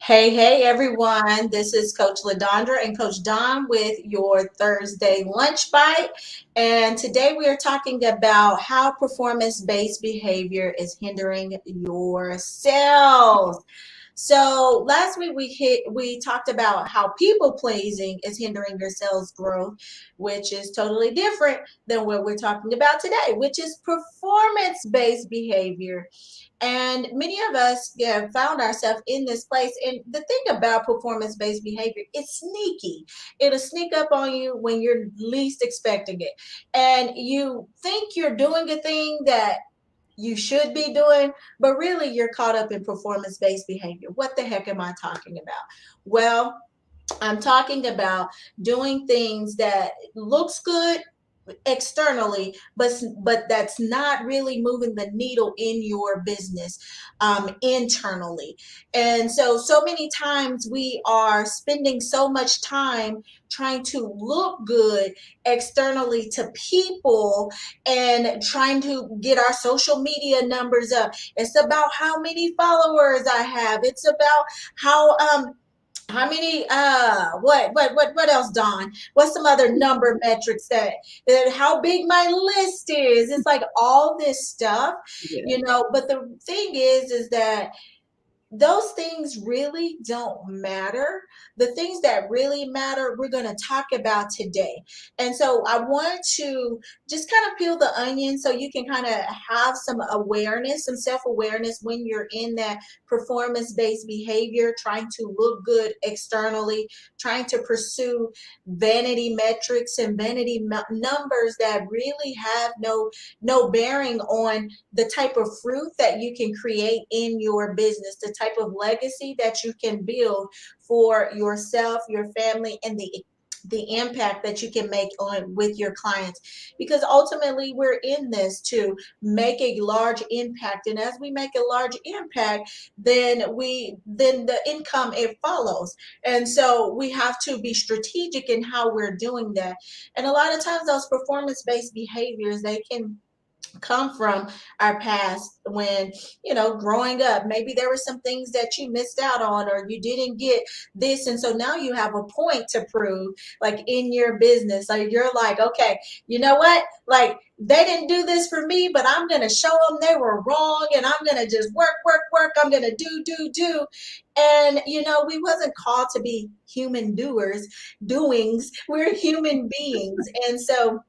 Hey, everyone. This is Coach Ladondra and Coach Don with your Thursday lunch bite. And today we are talking about how performance-based behavior is hindering your sales. So last week we talked about how people pleasing is hindering your sales growth, which is totally different than what we're talking about today, which is performance-based behavior. And many of us have found ourselves in this place. And the thing about performance based behavior, it's sneaky. It'll sneak up on you when you're least expecting it. And you think you're doing a thing that you should be doing, but really you're caught up in performance based behavior. What the heck am I talking about? Well, I'm talking about doing things that looks good externally, but that's not really moving the needle in your business internally. And so many times we are spending so much time trying to look good externally to people and trying to get our social media numbers up. It's about how many followers I have. It's about how many what else, Don? What's some other number metrics that how big my list is? It's like all this stuff, Yeah. but the thing is that those things really don't matter. The things that really matter, we're going to talk about today. And so I want to just kind of peel the onion so you can kind of have some awareness, some self awareness when you're in that performance based behavior, trying to look good externally, trying to pursue vanity metrics and vanity numbers that really have no bearing on the type of fruit that you can create in your business, the type of legacy that you can build for yourself, your family, and the impact that you can make on with your clients, because ultimately we're in this to make a large impact, and as we make a large impact, then the income, it follows. And so we have to be strategic in how we're doing that. And a lot of times those performance based behaviors, they can come from our past when, growing up, maybe there were some things that you missed out on, or you didn't get this, and so now you have a point to prove, like in your business. So you're like, okay, you know what, like they didn't do this for me, but I'm going to show them they were wrong, and I'm going to just work. I'm going to do. And we wasn't called to be human doings. We're human beings. And so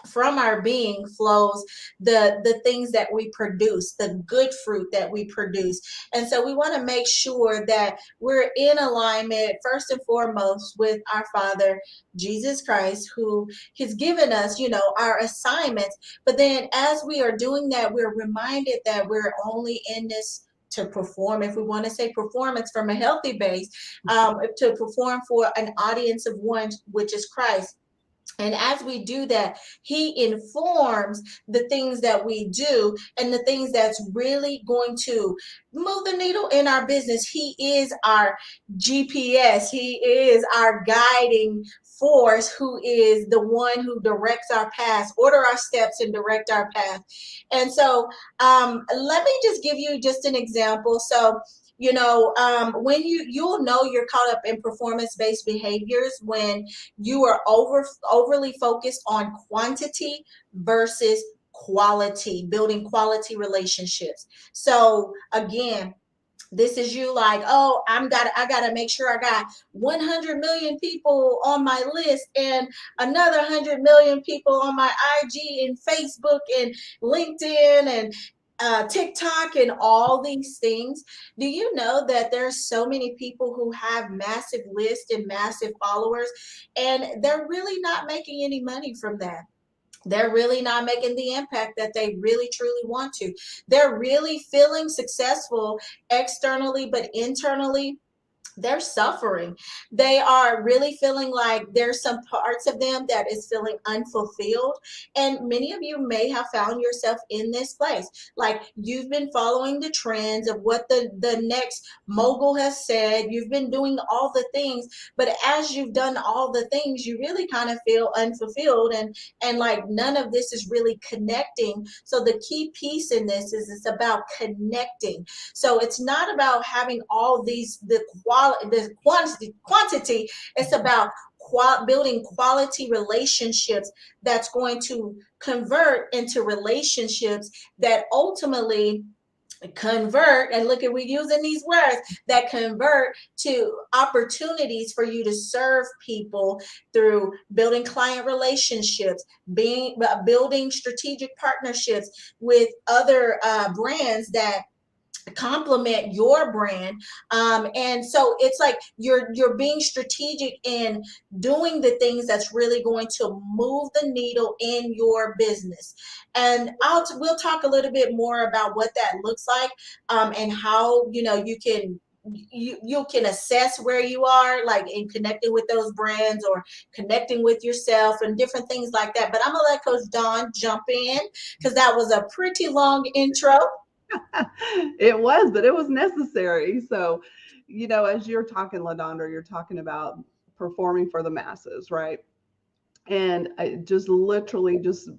from our being flows the things that we produce, the good fruit that we produce. And so we want to make sure that we're in alignment first and foremost with our Father Jesus Christ, who has given us, our assignments. But then as we are doing that, we're reminded that we're only in this to perform, if we want to say performance from a healthy base, to perform for an audience of one, which is Christ. And as we do that, he informs the things that we do and the things that's really going to move the needle in our business. He is our GPS. He is our guiding force, who is the one who directs our paths, order our steps and direct our path. And so let me just give you just an example. So when you'll know you're caught up in performance based behaviors when you are overly focused on quantity versus quality, building quality relationships. So again, this is you like, oh, I gotta make sure I got 100 million people on my list and another 100 million people on my IG and Facebook and LinkedIn and TikTok and all these things. Do you know that there's so many people who have massive lists and massive followers, and they're really not making any money from that? They're really not making the impact that they really truly want to. They're really feeling successful externally, but internally, they're suffering. They are really feeling like there's some parts of them that is feeling unfulfilled. And many of you may have found yourself in this place. Like you've been following the trends of what the next mogul has said. You've been doing all the things, but as you've done all the things, you really kind of feel unfulfilled, and like none of this is really connecting. So the key piece in this is it's about connecting. So it's not about having all the quantity. It's about building quality relationships that's going to convert into relationships that ultimately convert, and look at we using these words, that convert to opportunities for you to serve people through building client relationships, building strategic partnerships with other brands that complement your brand. And so it's like you're being strategic in doing the things that's really going to move the needle in your business. And we'll talk a little bit more about what that looks like, and how you can assess where you are, like in connecting with those brands or connecting with yourself and different things like that. But I'm gonna let Coach Dawn jump in because that was a pretty long intro. It was, but it was necessary. So, as you're talking, LaDondra, you're talking about performing for the masses, right? And it just literally just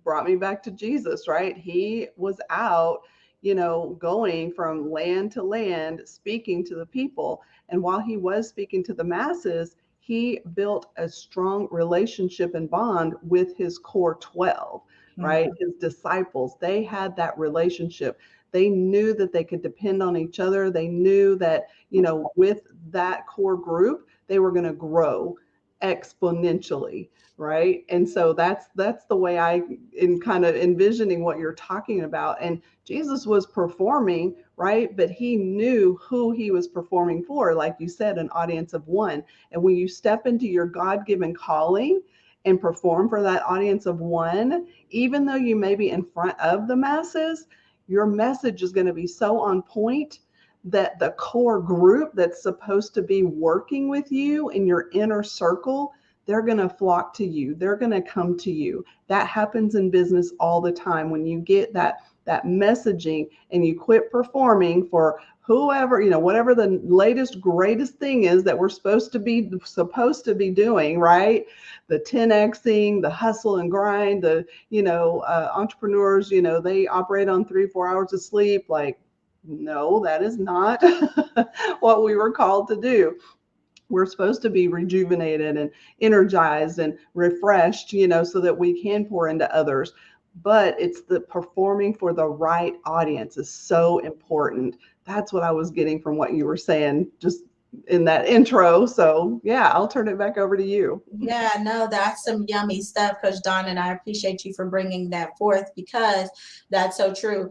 brought me back to Jesus, right? He was out, going from land to land, speaking to the people. And while he was speaking to the masses, he built a strong relationship and bond with his core 12, right? Mhm. His disciples. They had that relationship. They knew that they could depend on each other. They knew that, with that core group, they were going to grow exponentially, right? And so that's the way I in kind of envisioning what you're talking about. And Jesus was performing, right? But he knew who he was performing for, like you said, an audience of one. And when you step into your God-given calling and perform for that audience of one, even though you may be in front of the masses, your message is going to be so on point that the core group that's supposed to be working with you in your inner circle, they're going to flock to you. They're going to come to you. That happens in business all the time. When you get that messaging and you quit performing for whoever, whatever the latest greatest thing is that we're supposed to be doing, right? The 10xing, the hustle and grind, the entrepreneurs, they operate on 3-4 hours of sleep. Like, no, that is not what we were called to do. We're supposed to be rejuvenated and energized and refreshed, so that we can pour into others. But it's the performing for the right audience is so important. That's what I was getting from what you were saying just in that intro. So, yeah, I'll turn it back over to you. Yeah, no, that's some yummy stuff, Coach Don, and I appreciate you for bringing that forth because that's so true.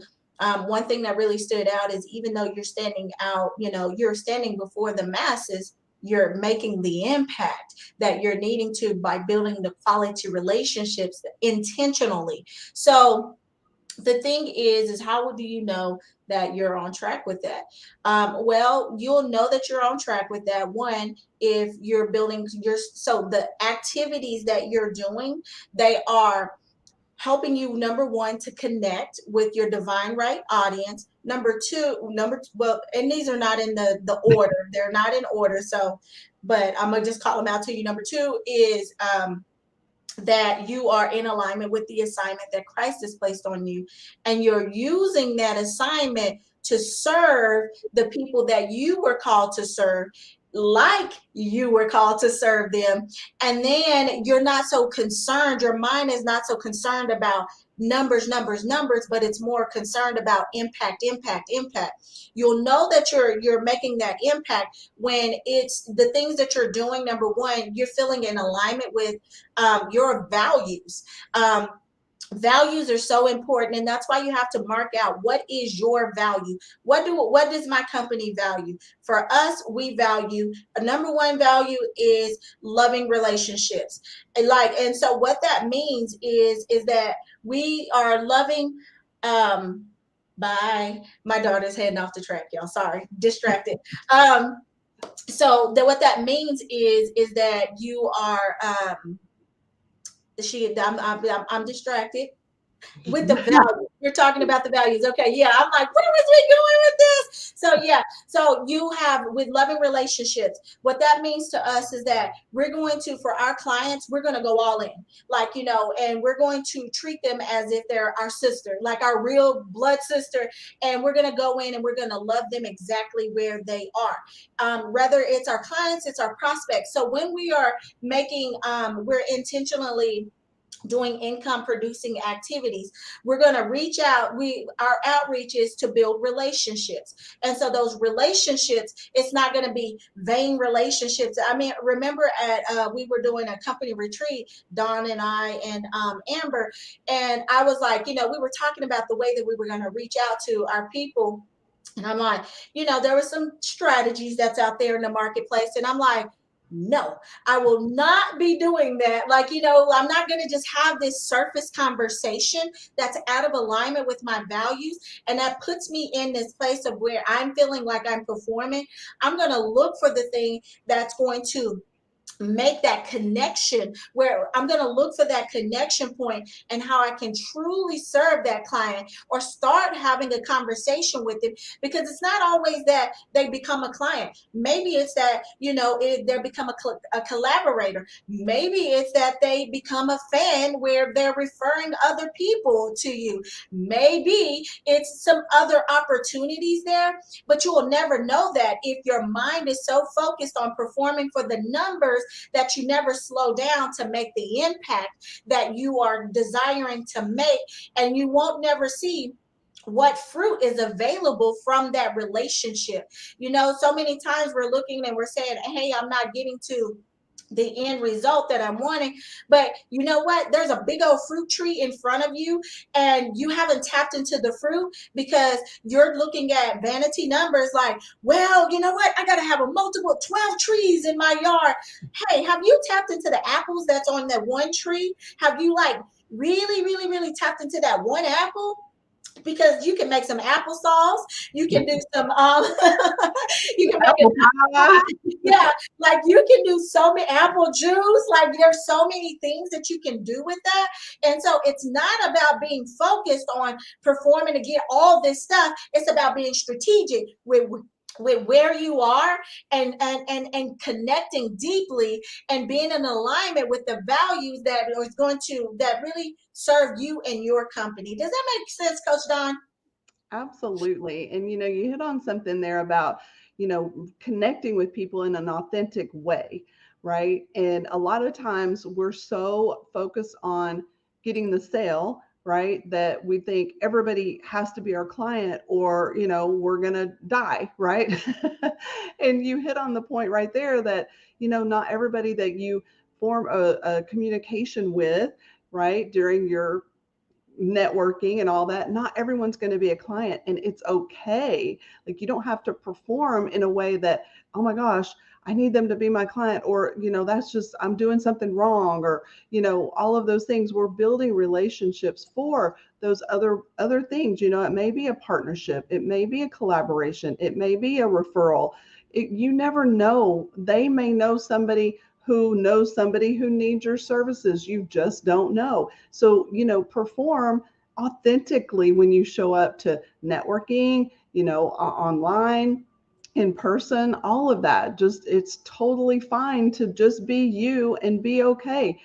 One thing that really stood out is even though you're standing out, you're standing before the masses, you're making the impact that you're needing to by building the quality relationships intentionally. So, the thing is how do you know that you're on track with that? Well, you'll know that you're on track with that one if you're building your so the activities that you're doing, they are helping you, number one, to connect with your divine right audience. Well, and these are not in the order, they're not in order, so but I'm gonna just call them out to you. Number two is that you are in alignment with the assignment that Christ has placed on you, and you're using that assignment to serve the people that you were called to serve, like you were called to serve them. And then you're not so concerned, your mind is not so concerned about numbers, but it's more concerned about impact. You'll know that you're making that impact when it's the things that you're doing. Number one, you're feeling in alignment with your values. Values are so important, and that's why you have to mark out what is your value. What does my company value? For us, we value a number one value is loving relationships. And so what that means is that we are loving. By my daughter's heading off the track, y'all. Sorry, distracted. So that what that means is that you are I'm distracted with the value. We're talking about the values. Okay, yeah. I'm like, where was we going with this? So yeah, so you have with loving relationships, what that means to us is that we're going to, for our clients, we're going to go all in. Like, and we're going to treat them as if they're our sister, like our real blood sister. And we're going to go in and we're going to love them exactly where they are. Whether it's our clients, it's our prospects. So when we are making, we're intentionally doing income producing activities, we're going to reach out. Our outreach is to build relationships, and so those relationships, it's not going to be vain relationships. I mean, remember at we were doing a company retreat, Don and I and Amber, and I was like, we were talking about the way that we were going to reach out to our people. And I'm like, there were some strategies that's out there in the marketplace. And I'm like, no, I will not be doing that. Like, I'm not going to just have this surface conversation that's out of alignment with my values. And that puts me in this place of where I'm feeling like I'm performing. I'm going to look for the thing that's going to make that connection, where I'm going to look for that connection point and how I can truly serve that client or start having a conversation with them, because it's not always that they become a client. Maybe it's that they become a collaborator. Maybe it's that they become a fan where they're referring other people to you. Maybe it's some other opportunities there, but you will never know that if your mind is so focused on performing for the numbers that you never slow down to make the impact that you are desiring to make. And you won't never see what fruit is available from that relationship. So many times we're looking and we're saying, hey, I'm not getting to the end result that I'm wanting. But you know what? There's a big old fruit tree in front of you, and you haven't tapped into the fruit because you're looking at vanity numbers like, well, you know what? I got to have a multiple 12 trees in my yard. Hey, have you tapped into the apples that's on that one tree? Have you like really, really, really tapped into that one apple? Because you can make some applesauce. You can do some you can make an Apple apple pie. pie. Yeah, like you can do so many apple juice. Like there's so many things that you can do with that. And so it's not about being focused on performing to get all this stuff. It's about being strategic with where you are, and connecting deeply and being in alignment with the values that really serve you and your company. Does that make sense, Coach Don? Absolutely. And you hit on something there about, connecting with people in an authentic way, right? And a lot of times we're so focused on getting the sale, right? That we think everybody has to be our client or, we're going to die, right? And you hit on the point right there that, not everybody that you form a communication with, right, during your networking and all that, not everyone's going to be a client, and it's okay. Like, you don't have to perform in a way that, oh my gosh, I need them to be my client, or that's just, I'm doing something wrong, or all of those things. We're building relationships for those other things. It may be a partnership, it may be a collaboration, it may be a referral. You never know, they may know somebody who knows somebody who needs your services. You just don't know. So, perform authentically when you show up to networking, online, in person, all of that. Just, it's totally fine to just be you and be okay.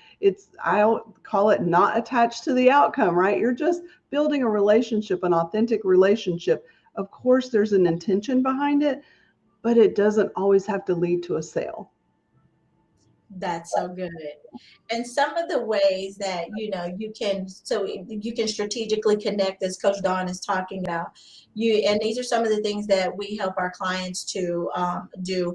I call it not attached to the outcome, right? You're just building a relationship, an authentic relationship. Of course, there's an intention behind it, but it doesn't always have to lead to a sale. That's so good. And some of the ways that you can strategically connect, as Coach Dawn is talking about, and these are some of the things that we help our clients to do,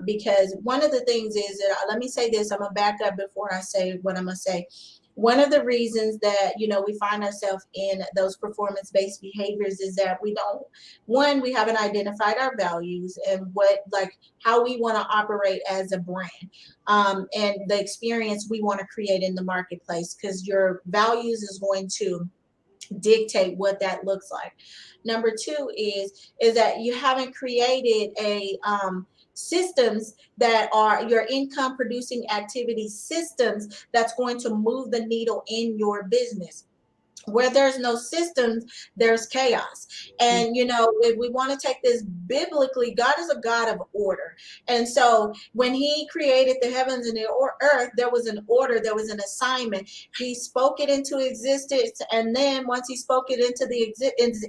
because one of the things is that, let me say this, I'm gonna back up before I say what I'm gonna say. One of the reasons that we find ourselves in those performance-based behaviors is that we haven't identified our values and how we want to operate as a brand, and the experience we want to create in the marketplace, because your values is going to dictate what that looks like. Number two is that you haven't created a systems that are your income producing activity systems that's going to move the needle in your business. Where there's no systems, there's chaos. Mm. And if we want to take this biblically, God is a God of order. And so when he created the heavens and the earth, there was an order, there was an assignment. He spoke it into existence, and then once he spoke it into the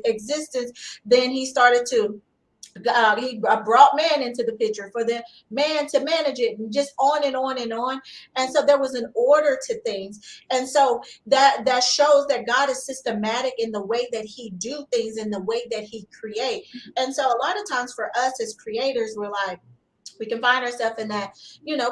existence, then he started to he brought man into the picture for the man to manage it, and just on and on and on. And so there was an order to things. And so that shows that God is systematic in the way that he do things, in the way that he create. And so a lot of times for us as creators, we're like, we can find ourselves in that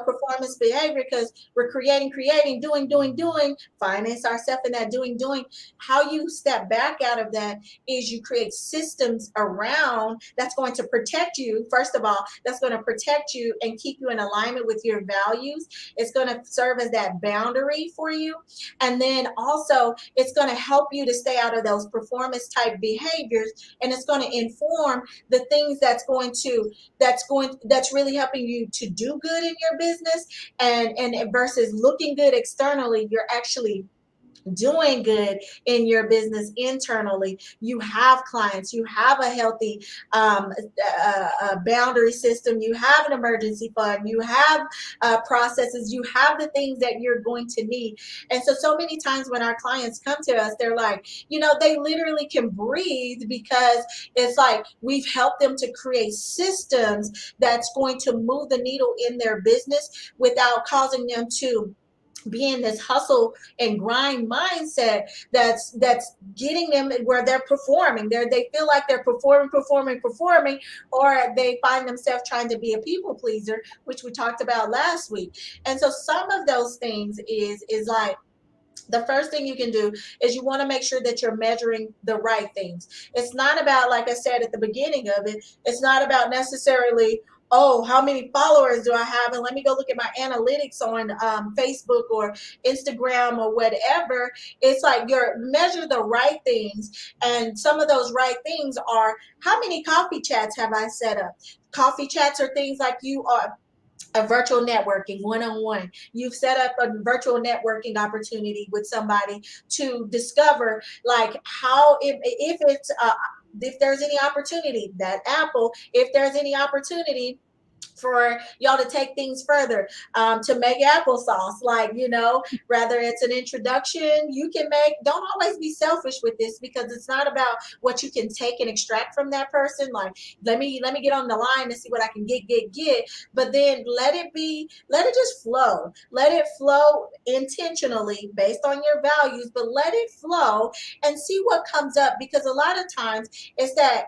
performance behavior, because we're creating, doing, finance ourselves in that doing. How you step back out of that is you create systems around that's going to protect you. First of all, that's going to protect you and keep you in alignment with your values. It's going to serve as that boundary for you, and then also it's going to help you to stay out of those performance type behaviors, and it's going to inform the things that's really helping you to do good in your business. And versus looking good externally, you're actually doing good in your business internally. You have clients, you have a healthy boundary system, you have an emergency fund, you have processes, you have the things that you're going to need. And so many times when our clients come to us, they're like, they literally can breathe, because it's like we've helped them to create systems that's going to move the needle in their business without causing them to be in this hustle and grind mindset that's getting them where they're performing. They feel like they're performing, or they find themselves trying to be a people pleaser, which we talked about last week. And so some of those things is like, the first thing you can do is you want to make sure that you're measuring the right things. It's not about, like I said at the beginning of it, it's not about necessarily, oh, how many followers do I have? And let me go look at my analytics on Facebook or Instagram or whatever. It's like you're measure the right things. And some of those right things are, how many coffee chats have I set up? Coffee chats are things like you are a virtual networking one-on-one. You've set up a virtual networking opportunity with somebody to discover, like, how if it's if there's any opportunity, that Apple, if there's any opportunity for y'all to take things further, to make applesauce, like, rather it's an introduction you can make. Don't always be selfish with this, because it's not about what you can take and extract from that person, like, let me get on the line and see what I can get, but then let it just flow. Let it flow intentionally based on your values, but let it flow and see what comes up. Because a lot of times it's that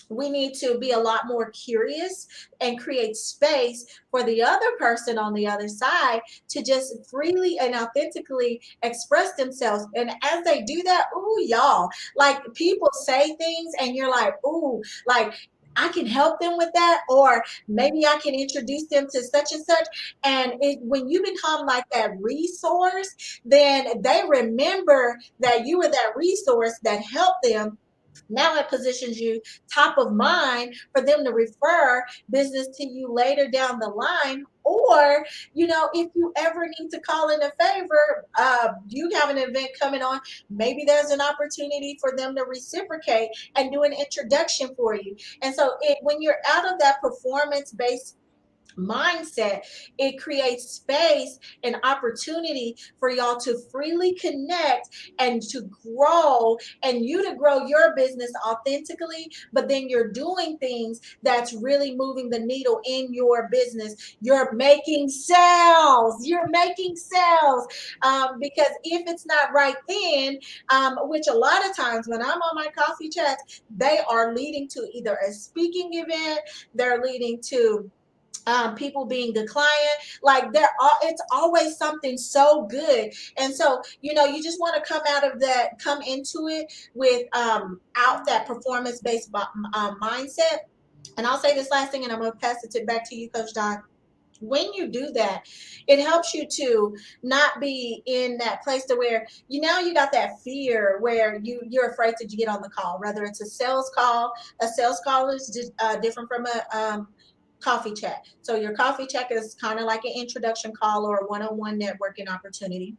we need to be a lot more curious and create space for the other person on the other side to just freely and authentically express themselves. And as they do that, ooh, y'all, like, people say things and you're like, ooh, like, I can help them with that, or maybe I can introduce them to such and such. And when you become like that resource, then they remember that you were that resource that helped them. Now it positions you top of mind for them to refer business to you later down the line. Or, if you ever need to call in a favor, you have an event coming on, maybe there's an opportunity for them to reciprocate and do an introduction for you. And so when you're out of that performance based mindset, it creates space and opportunity for y'all to freely connect and to grow, and you to grow your business authentically. But then you're doing things that's really moving the needle in your business. You're making sales, because if it's not right then, which a lot of times when I'm on my coffee chats, they are leading to either a speaking event, they're leading to people being the client. Like, it's always something so good. And so you just want to come into it with out that performance based mindset. And I'll say this last thing, and I'm going to pass it back to you, Coach Don. When you do that, it helps you to not be in that place to where you got that fear where you're afraid to get on the call, whether it's a sales call. A sales call is just, different from a coffee chat. So your coffee chat is kind of like an introduction call or a one-on-one networking opportunity.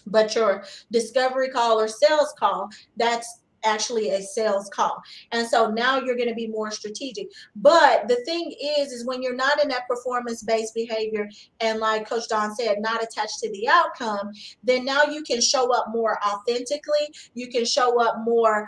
But your discovery call or sales call, that's actually a sales call. And so now you're going to be more strategic. But the thing is when you're not in that performance based behavior, and like Coach Don said, not attached to the outcome, then now you can show up more authentically. You can show up more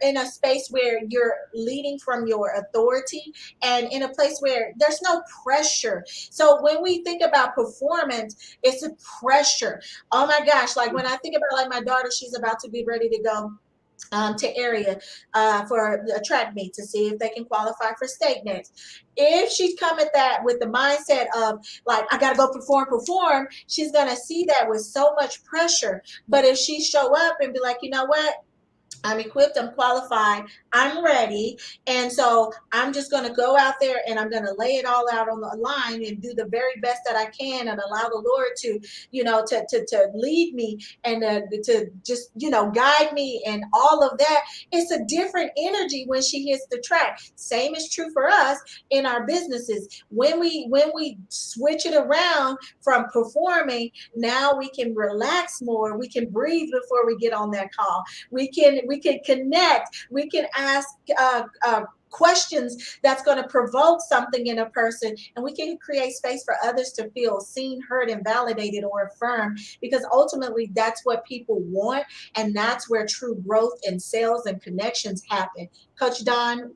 in a space where you're leading from your authority, and in a place where there's no pressure. So when we think about performance, it's a pressure. Oh my gosh, like when I think about like my daughter, she's about to be ready to go to area for a track meet to see if they can qualify for state next. If she's come at that with the mindset of like, I gotta go perform, she's gonna see that with so much pressure. But if she show up and be like, you know what, I'm equipped, I'm qualified, I'm ready. And so I'm just going to go out there and I'm going to lay it all out on the line and do the very best that I can and allow the Lord to, to lead me and to just, guide me and all of that. It's a different energy when she hits the track. Same is true for us in our businesses. When we switch it around from performing, now we can relax more. We can breathe before we get on that call. We can connect. We can ask questions that's going to provoke something in a person, and we can create space for others to feel seen, heard, and validated or affirmed, because ultimately that's what people want, and that's where true growth and sales and connections happen. Coach Don.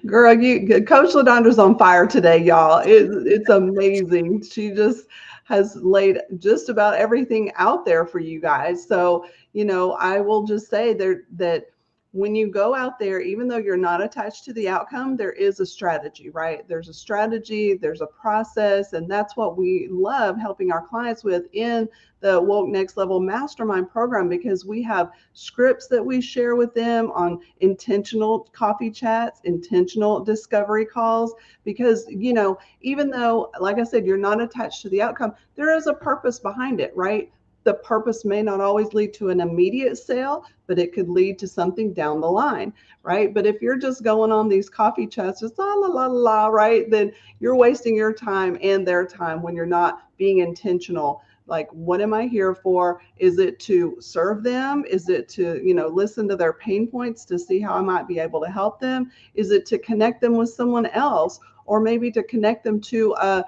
Girl, Coach Ladondra's on fire today, y'all. It's amazing. She just has laid just about everything out there for you guys. So, I will just say there that when you go out there, even though you're not attached to the outcome, there is a strategy, right? There's a strategy, there's a process, and that's what we love helping our clients with in the Woke Next Level Mastermind program, because we have scripts that we share with them on intentional coffee chats, intentional discovery calls, because, even though, like I said, you're not attached to the outcome, there is a purpose behind it, right? The purpose may not always lead to an immediate sale, but it could lead to something down the line, right? But if you're just going on these coffee chats, just la la la la, right? Then you're wasting your time and their time when you're not being intentional. Like, what am I here for? Is it to serve them? Is it to, listen to their pain points to see how I might be able to help them? Is it to connect them with someone else? Or maybe to connect them to a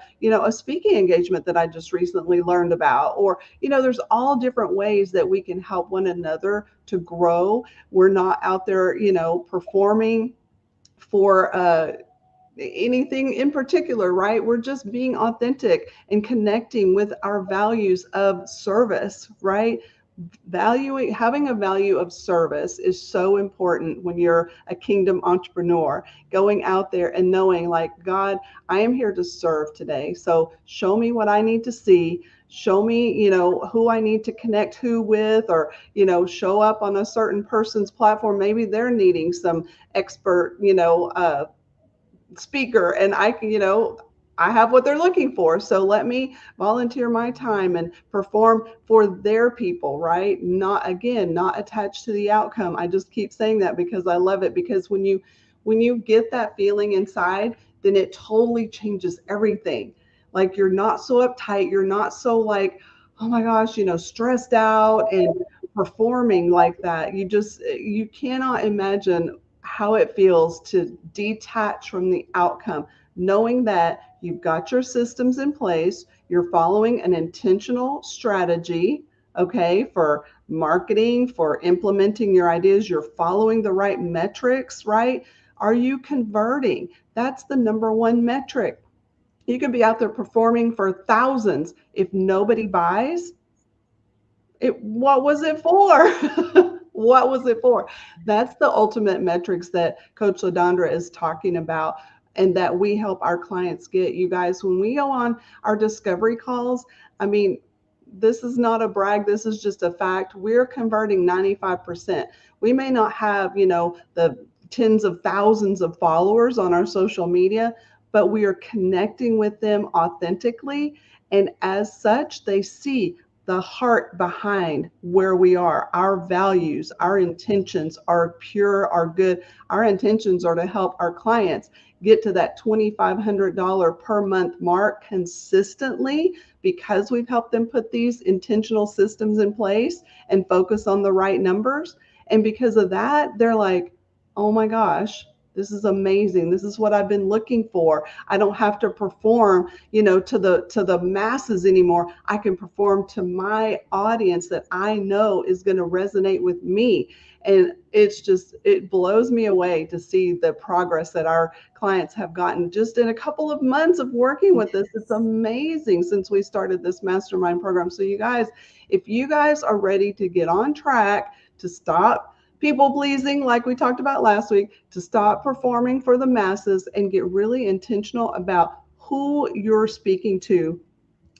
speaking engagement that I just recently learned about. Or, there's all different ways that we can help one another to grow. We're not out there, performing for anything in particular, right? We're just being authentic and connecting with our values of service, right? Having a value of service is so important when you're a kingdom entrepreneur, going out there and knowing, like, God, I am here to serve today. So show me what I need to see. Show me, who I need to connect who with, or, show up on a certain person's platform. Maybe they're needing some expert, speaker, and I can, I have what they're looking for. So let me volunteer my time and perform for their people, right? Not, again, not attached to the outcome. I just keep saying that because I love it, because when you get that feeling inside, then it totally changes everything. Like, you're not so uptight, you're not so like, oh my gosh, stressed out and performing like that. You cannot imagine how it feels to detach from the outcome, knowing that you've got your systems in place, you're following an intentional strategy, okay, for marketing, for implementing your ideas, you're following the right metrics, right? Are you converting? That's the number one metric. You can be out there performing for thousands. If nobody buys, what was it for? What was it for? That's the ultimate metrics that Coach Ladondra is talking about, and that we help our clients get. You guys, when we go on our discovery calls, I mean, this is not a brag, this is just a fact. We're converting 95%. We may not have, the tens of thousands of followers on our social media, but we are connecting with them authentically. And as such, they see the heart behind where we are, our values, our intentions are pure, are good. Our intentions are to help our clients get to that $2,500 per month mark consistently because we've helped them put these intentional systems in place and focus on the right numbers. And because of that, they're like, oh my gosh, this is amazing. This is what I've been looking for. I don't have to perform, to the masses anymore. I can perform to my audience that I know is going to resonate with me. And it blows me away to see the progress that our clients have gotten just in a couple of months of working with us. It's amazing since we started this mastermind program. So you guys, if you guys are ready to get on track, to stop people pleasing, like we talked about last week, to stop performing for the masses and get really intentional about who you're speaking to,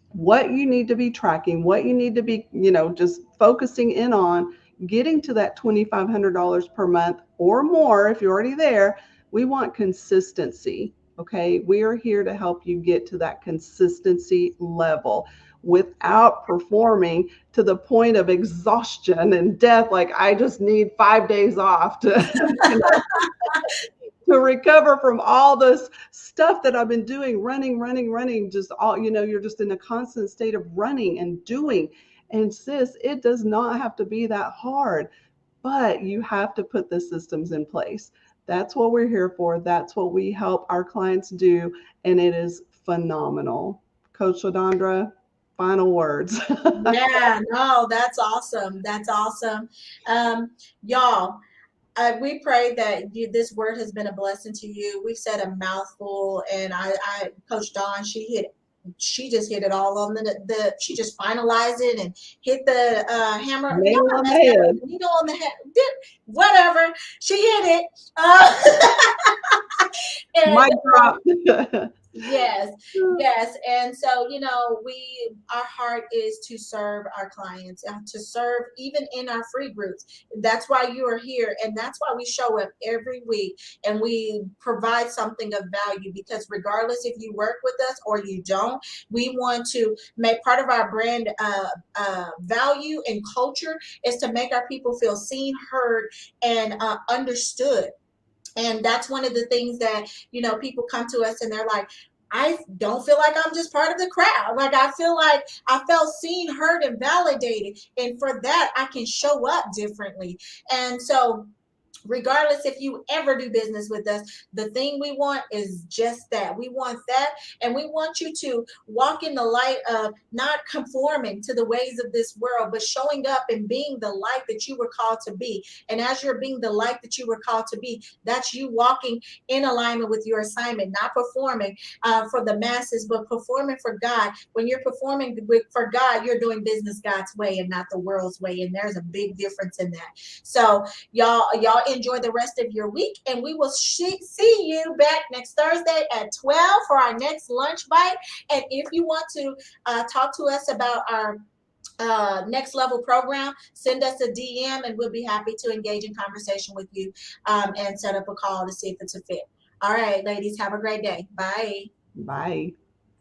what you need to be tracking, what you need to be, just focusing in on, getting to that $2,500 per month or more. If you're already there, we want consistency. Okay. We are here to help you get to that consistency level without performing to the point of exhaustion and death. Like, I just need 5 days off to, to recover from all this stuff that I've been doing, running, just all, you're just in a constant state of running and doing. And sis, it does not have to be that hard, but you have to put the systems in place. That's what we're here for. That's what we help our clients do. And it is phenomenal. Coach Ladondra, final words. Yeah, no, that's awesome. That's awesome. Y'all, we pray that this word has been a blessing to you. We've said a mouthful, and Coach Dawn, she just hit it all on she just finalized it and hit the hammer. Y'all Nail not on messed up the with the needle on the head. Whatever. She hit it. And head. Mic drop. yes, yes. And so, our heart is to serve our clients, to serve even in our free groups. That's why you are here. And that's why we show up every week and we provide something of value, because regardless if you work with us or you don't, we want to make part of our brand value and culture is to make our people feel seen, heard, and understood. And that's one of the things that, people come to us and they're like, I don't feel like I'm just part of the crowd. Like, I feel like I felt seen, heard, and validated. And for that, I can show up differently. And so, regardless if you ever do business with us, the thing we want is just that. We want that. And we want you to walk in the light of not conforming to the ways of this world, but showing up and being the light that you were called to be. And as you're being the light that you were called to be, that's you walking in alignment with your assignment, not performing for the masses, but performing for God. When you're performing for God, you're doing business God's way and not the world's way. And there's a big difference in that. So y'all enjoy the rest of your week, and we will see you back next Thursday at 12 for our next lunch bite. And if you want to talk to us about our next level program, send us a DM and we'll be happy to engage in conversation with you and set up a call to see if it's a fit. All right, ladies, have a great day. Bye. Bye.